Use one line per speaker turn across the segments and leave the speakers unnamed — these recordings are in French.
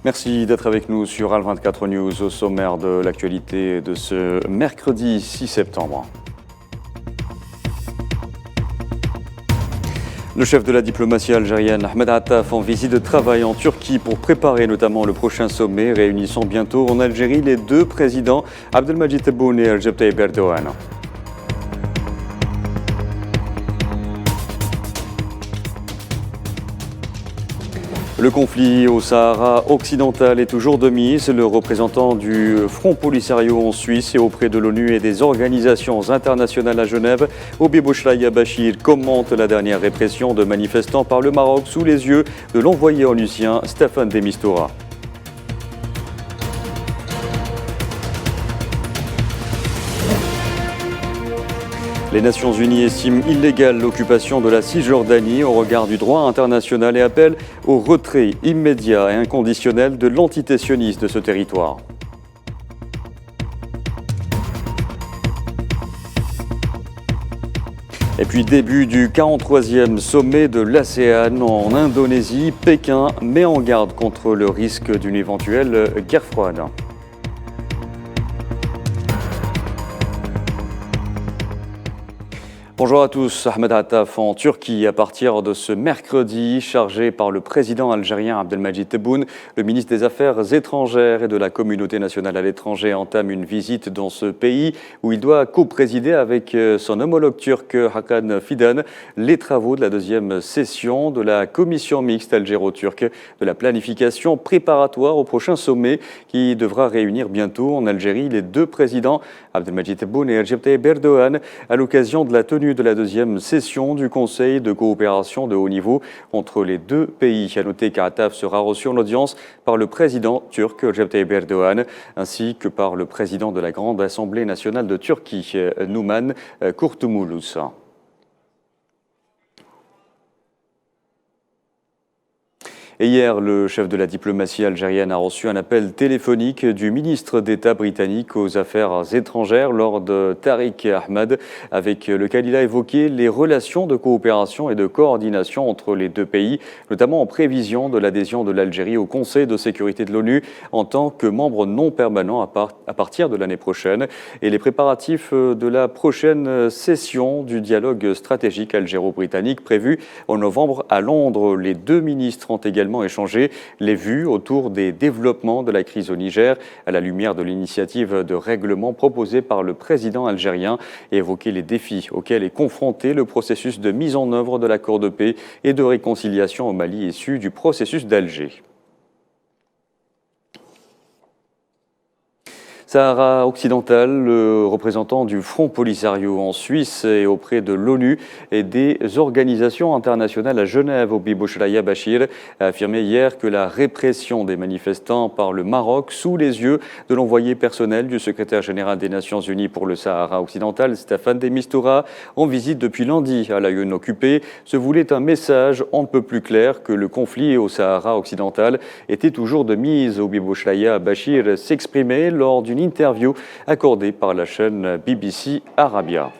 Merci d'être avec nous sur Al24 News au sommaire de l'actualité de ce mercredi 6 septembre. Le chef de la diplomatie algérienne, Ahmed Attaf, en visite de travail en Turquie pour préparer notamment le prochain sommet réunissant bientôt en Algérie les deux présidents, Abdelmadjid Tebboune et Recep Tayyip Erdogan. Le conflit au Sahara occidental est toujours de mise. Le représentant du Front Polisario en Suisse et auprès de l'ONU et des organisations internationales à Genève, Obi Bouchlaïa Bachir, commente la dernière répression de manifestants par le Maroc sous les yeux de l'envoyé onusien Staffan de Mistura. Les Nations Unies estiment illégale l'occupation de la Cisjordanie au regard du droit international et appellent au retrait immédiat et inconditionnel de l'entité sioniste de ce territoire. Et puis début du 43e sommet de l'ASEAN en Indonésie, Pékin met en garde contre le risque d'une éventuelle guerre froide. Bonjour à tous, Ahmed Attaf en Turquie à partir de ce mercredi, chargé par le président algérien Abdelmadjid Tebboune. Le ministre des Affaires étrangères et de la communauté nationale à l'étranger entame une visite dans ce pays où il doit co-présider avec son homologue turc Hakan Fidan les travaux de la deuxième session de la commission mixte algéro-turque de la planification préparatoire au prochain sommet qui devra réunir bientôt en Algérie les deux présidents Abdelmadjid Tebboune et Recep Tayyip Erdogan à l'occasion de la tenue de la deuxième session du Conseil de coopération de haut niveau entre les deux pays. À noter qu'Attaf sera reçu en audience par le président turc Recep Tayyip Erdogan ainsi que par le président de la Grande Assemblée nationale de Turquie, Numan Kurtulmuş. Et hier, le chef de la diplomatie algérienne a reçu un appel téléphonique du ministre d'État britannique aux Affaires étrangères, Lord Tariq Ahmad, avec lequel il a évoqué les relations de coopération et de coordination entre les deux pays, notamment en prévision de l'adhésion de l'Algérie au Conseil de sécurité de l'ONU en tant que membre non permanent à partir de l'année prochaine, et les préparatifs de la prochaine session du dialogue stratégique algéro-britannique prévue en novembre à Londres. Les deux ministres ont également échangé les vues autour des développements de la crise au Niger à la lumière de l'initiative de règlement proposée par le président algérien et évoqué les défis auxquels est confronté le processus de mise en œuvre de l'accord de paix et de réconciliation au Mali issu du processus d'Alger. Sahara occidental, le représentant du Front Polisario en Suisse et auprès de l'ONU et des organisations internationales à Genève, Obi Bouchlaïa Bachir, a affirmé hier que la répression des manifestants par le Maroc sous les yeux de l'envoyé personnel du secrétaire général des Nations Unies pour le Sahara occidental, Staffan de Mistura, en visite depuis lundi à l'Aïeul occupé, se voulait un message on ne peut plus clair que le conflit au Sahara occidental était toujours de mise. Obi Bouchlaïa Bachir s'exprimait lors d'une interview accordée par la chaîne BBC Arabia.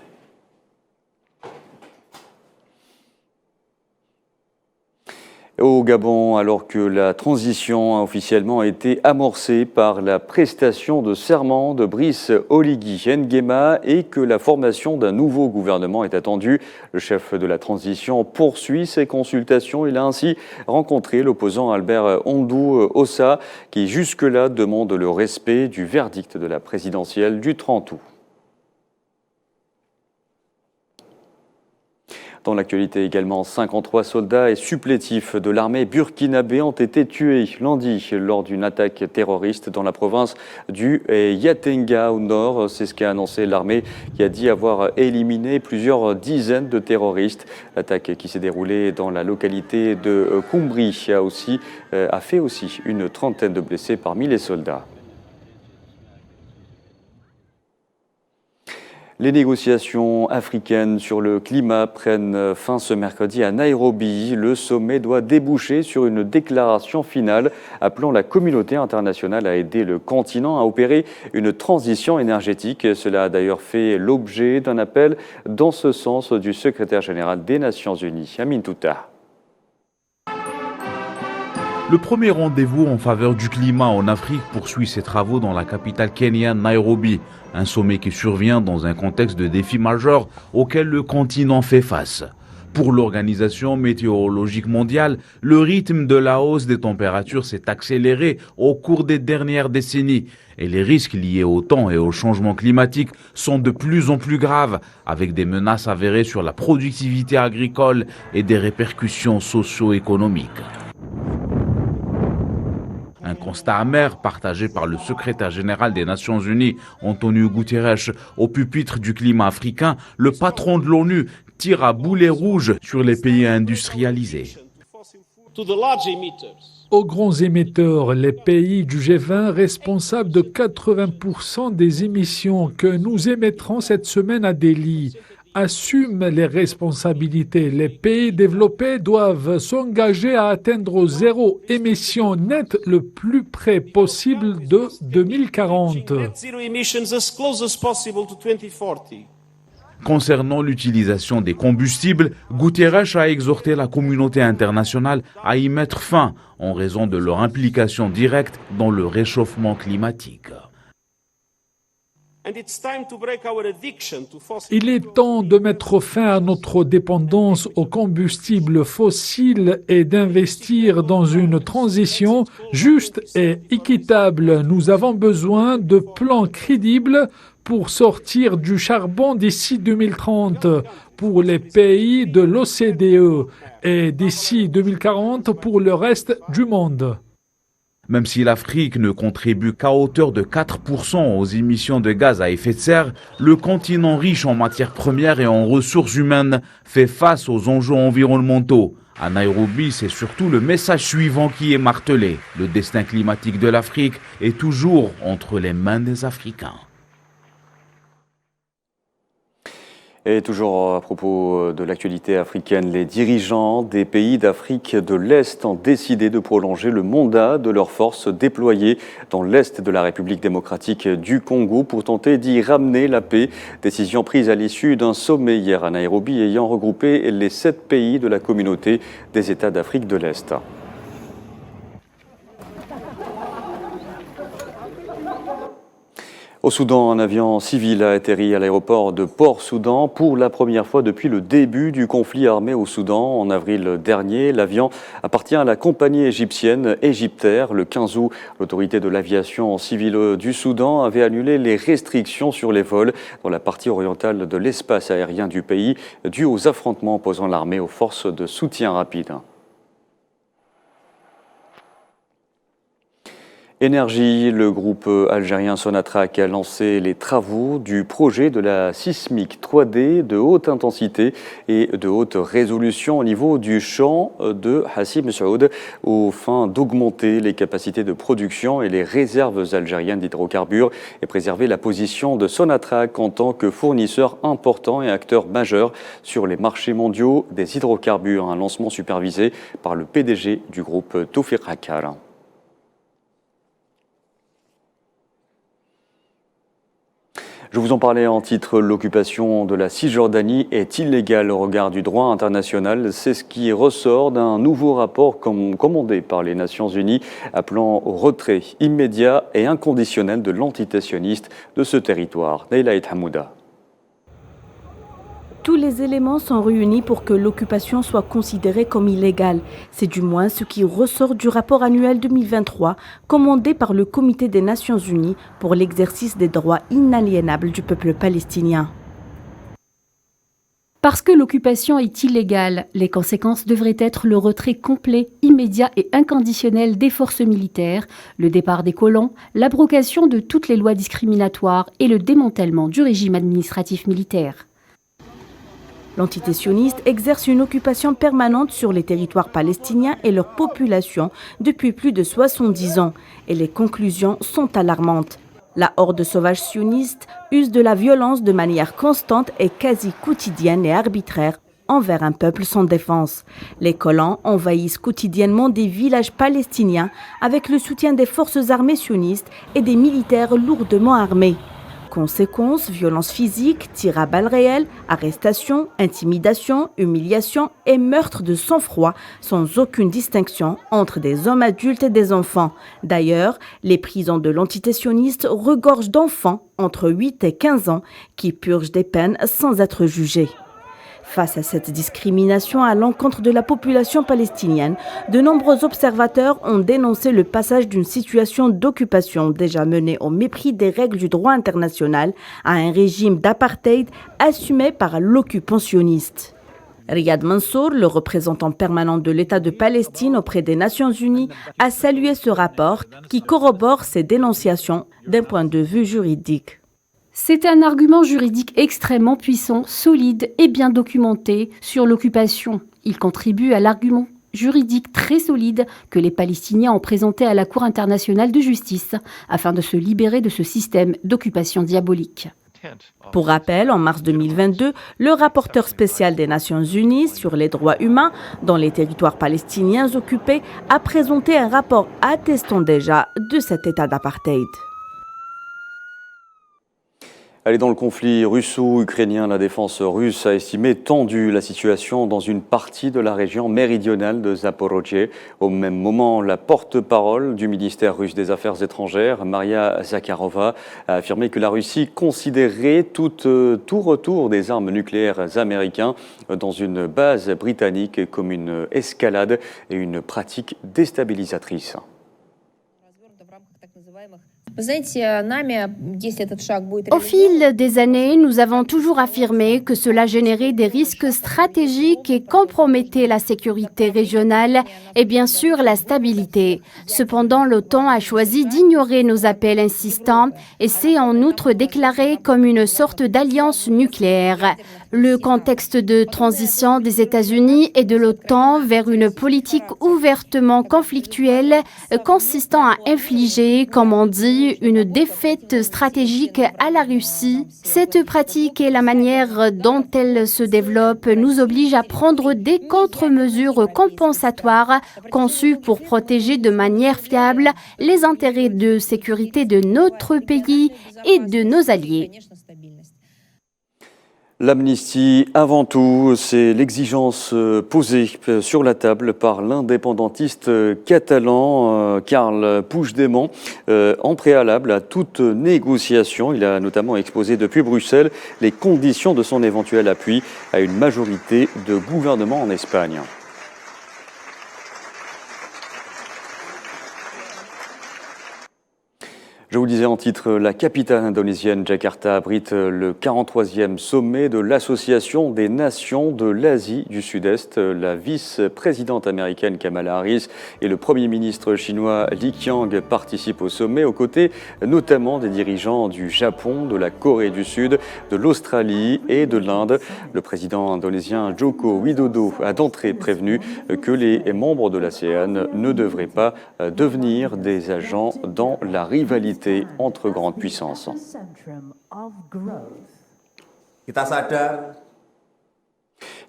Au Gabon, alors que la transition a officiellement été amorcée par la prestation de serment de Brice Oligui Nguema et que la formation d'un nouveau gouvernement est attendue, le chef de la transition poursuit ses consultations. Il a ainsi rencontré l'opposant Albert Ondou Ossa qui jusque-là demande le respect du verdict de la présidentielle du 30 août. Dans l'actualité également, 53 soldats et supplétifs de l'armée burkinabé ont été tués lundi lors d'une attaque terroriste dans la province du Yatenga au nord. C'est ce qu'a annoncé l'armée qui a dit avoir éliminé plusieurs dizaines de terroristes. L'attaque qui s'est déroulée dans la localité de Koumbri a fait aussi une trentaine de blessés parmi les soldats. Les négociations africaines sur le climat prennent fin ce mercredi à Nairobi. Le sommet doit déboucher sur une déclaration finale appelant la communauté internationale à aider le continent à opérer une transition énergétique. Cela a d'ailleurs fait l'objet d'un appel dans ce sens du secrétaire général des Nations Unies, Amin Touta.
Le premier rendez-vous en faveur du climat en Afrique poursuit ses travaux dans la capitale kenyane Nairobi. Un sommet qui survient dans un contexte de défis majeurs auxquels le continent fait face. Pour l'Organisation météorologique mondiale, le rythme de la hausse des températures s'est accéléré au cours des dernières décennies et les risques liés au temps et au changement climatique sont de plus en plus graves, avec des menaces avérées sur la productivité agricole et des répercussions socio-économiques. Un constat amer partagé par le secrétaire général des Nations Unies, Antonio Guterres, au pupitre du climat africain, le patron de l'ONU tire à boulet rouge sur les pays industrialisés.
Aux grands émetteurs, les pays du G20 responsables de 80% des émissions que nous émettrons cette semaine à Delhi assument les responsabilités. Les pays développés doivent s'engager à atteindre zéro émission nette le plus près possible de 2040.
Concernant l'utilisation des combustibles, Guterres a exhorté la communauté internationale à y mettre fin en raison de leur implication directe dans le réchauffement climatique.
Il est temps de mettre fin à notre dépendance aux combustibles fossiles et d'investir dans une transition juste et équitable. Nous avons besoin de plans crédibles pour sortir du charbon d'ici 2030 pour les pays de l'OCDE et d'ici 2040 pour le reste du monde.
Même si l'Afrique ne contribue qu'à hauteur de 4% aux émissions de gaz à effet de serre, le continent riche en matières premières et en ressources humaines fait face aux enjeux environnementaux. À Nairobi, c'est surtout le message suivant qui est martelé. Le destin climatique de l'Afrique est toujours entre les mains des Africains.
Et toujours à propos de l'actualité africaine, les dirigeants des pays d'Afrique de l'Est ont décidé de prolonger le mandat de leurs forces déployées dans l'Est de la République démocratique du Congo pour tenter d'y ramener la paix. Décision prise à l'issue d'un sommet hier à Nairobi ayant regroupé les 7 pays de la communauté des États d'Afrique de l'Est. Au Soudan, un avion civil a atterri à l'aéroport de Port-Soudan pour la première fois depuis le début du conflit armé au Soudan. En avril dernier, l'avion appartient à la compagnie égyptienne Égyptair. Le 15 août, l'autorité de l'aviation civile du Soudan avait annulé les restrictions sur les vols dans la partie orientale de l'espace aérien du pays, dû aux affrontements opposant l'armée aux forces de soutien rapide. Énergie, le groupe algérien Sonatrach a lancé les travaux du projet de la sismique 3D de haute intensité et de haute résolution au niveau du champ de Hassim Saoud, aux fins d'augmenter les capacités de production et les réserves algériennes d'hydrocarbures et préserver la position de Sonatrach en tant que fournisseur important et acteur majeur sur les marchés mondiaux des hydrocarbures. Un lancement supervisé par le PDG du groupe Tawfiq Hakkar. Je vous en parlais en titre, l'occupation de la Cisjordanie est illégale au regard du droit international. C'est ce qui ressort d'un nouveau rapport commandé par les Nations Unies appelant au retrait immédiat et inconditionnel de l'entité sioniste de ce territoire. Neila Hamouda.
Tous les éléments sont réunis pour que l'occupation soit considérée comme illégale. C'est du moins ce qui ressort du rapport annuel 2023 commandé par le Comité des Nations Unies pour l'exercice des droits inaliénables du peuple palestinien.
Parce que l'occupation est illégale, les conséquences devraient être le retrait complet, immédiat et inconditionnel des forces militaires, le départ des colons, l'abrogation de toutes les lois discriminatoires et le démantèlement du régime administratif militaire.
L'entité sioniste exerce une occupation permanente sur les territoires palestiniens et leur population depuis plus de 70 ans. Et les conclusions sont alarmantes. La horde sauvage sioniste use de la violence de manière constante et quasi quotidienne et arbitraire envers un peuple sans défense. Les colons envahissent quotidiennement des villages palestiniens avec le soutien des forces armées sionistes et des militaires lourdement armés. Conséquences, violences physiques, tirs à balles réelles, arrestations, intimidations, humiliations et meurtres de sang-froid sans aucune distinction entre des hommes adultes et des enfants. D'ailleurs, les prisons de l'entité sioniste regorgent d'enfants entre 8 et 15 ans qui purgent des peines sans être jugés. Face à cette discrimination à l'encontre de la population palestinienne, de nombreux observateurs ont dénoncé le passage d'une situation d'occupation déjà menée au mépris des règles du droit international à un régime d'apartheid assumé par l'occupant sioniste. Riyad Mansour, le représentant permanent de l'État de Palestine auprès des Nations Unies, a salué ce rapport qui corrobore ces dénonciations d'un point de vue juridique.
C'est un argument juridique extrêmement puissant, solide et bien documenté sur l'occupation. Il contribue à l'argument juridique très solide que les Palestiniens ont présenté à la Cour internationale de justice afin de se libérer de ce système d'occupation diabolique.
Pour rappel, en mars 2022, le rapporteur spécial des Nations Unies sur les droits humains dans les territoires palestiniens occupés a présenté un rapport attestant déjà de cet état d'apartheid.
Allez, dans le conflit russo-ukrainien, la défense russe a estimé tendue la situation dans une partie de la région méridionale de Zaporozhye. Au même moment, la porte-parole du ministère russe des Affaires étrangères, Maria Zakharova, a affirmé que la Russie considérait tout retour des armes nucléaires américains dans une base britannique comme une escalade et une pratique déstabilisatrice.
Au fil des années, nous avons toujours affirmé que cela générait des risques stratégiques et compromettait la sécurité régionale et bien sûr la stabilité. Cependant, l'OTAN a choisi d'ignorer nos appels insistants et s'est en outre déclaré comme une sorte d'alliance nucléaire. Le contexte de transition des États-Unis et de l'OTAN vers une politique ouvertement conflictuelle consistant à infliger, comme on dit, une défaite stratégique à la Russie. Cette pratique et la manière dont elle se développe nous obligent à prendre des contre-mesures compensatoires conçues pour protéger de manière fiable les intérêts de sécurité de notre pays et de nos alliés.
L'amnistie, avant tout, c'est l'exigence posée sur la table par l'indépendantiste catalan Carles Puigdemont en préalable à toute négociation. Il a notamment exposé depuis Bruxelles les conditions de son éventuel appui à une majorité de gouvernement en Espagne. Je vous disais en titre, la capitale indonésienne Jakarta abrite le 43e sommet de l'Association des Nations de l'Asie du Sud-Est. La vice-présidente américaine Kamala Harris et le Premier ministre chinois Li Qiang participent au sommet, aux côtés notamment des dirigeants du Japon, de la Corée du Sud, de l'Australie et de l'Inde. Le président indonésien Joko Widodo a d'entrée prévenu que les membres de l'ASEAN ne devraient pas devenir des agents dans la rivalité entre grandes puissances.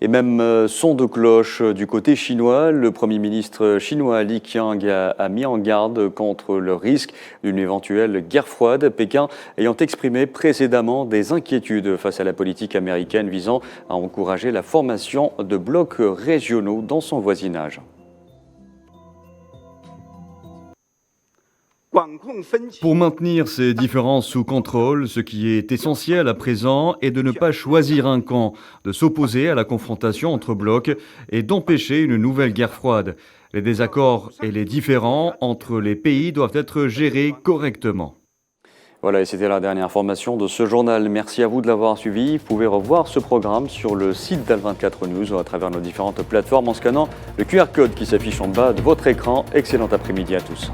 Et même son de cloche du côté chinois, le Premier ministre chinois Li Qiang a mis en garde contre le risque d'une éventuelle guerre froide, Pékin ayant exprimé précédemment des inquiétudes face à la politique américaine visant à encourager la formation de blocs régionaux dans son voisinage.
Pour maintenir ces différences sous contrôle, ce qui est essentiel à présent est de ne pas choisir un camp, de s'opposer à la confrontation entre blocs et d'empêcher une nouvelle guerre froide. Les désaccords et les différends entre les pays doivent être gérés correctement.
Voilà, et c'était la dernière information de ce journal. Merci à vous de l'avoir suivi. Vous pouvez revoir ce programme sur le site d'Al24 News ou à travers nos différentes plateformes en scannant le QR code qui s'affiche en bas de votre écran. Excellent après-midi à tous.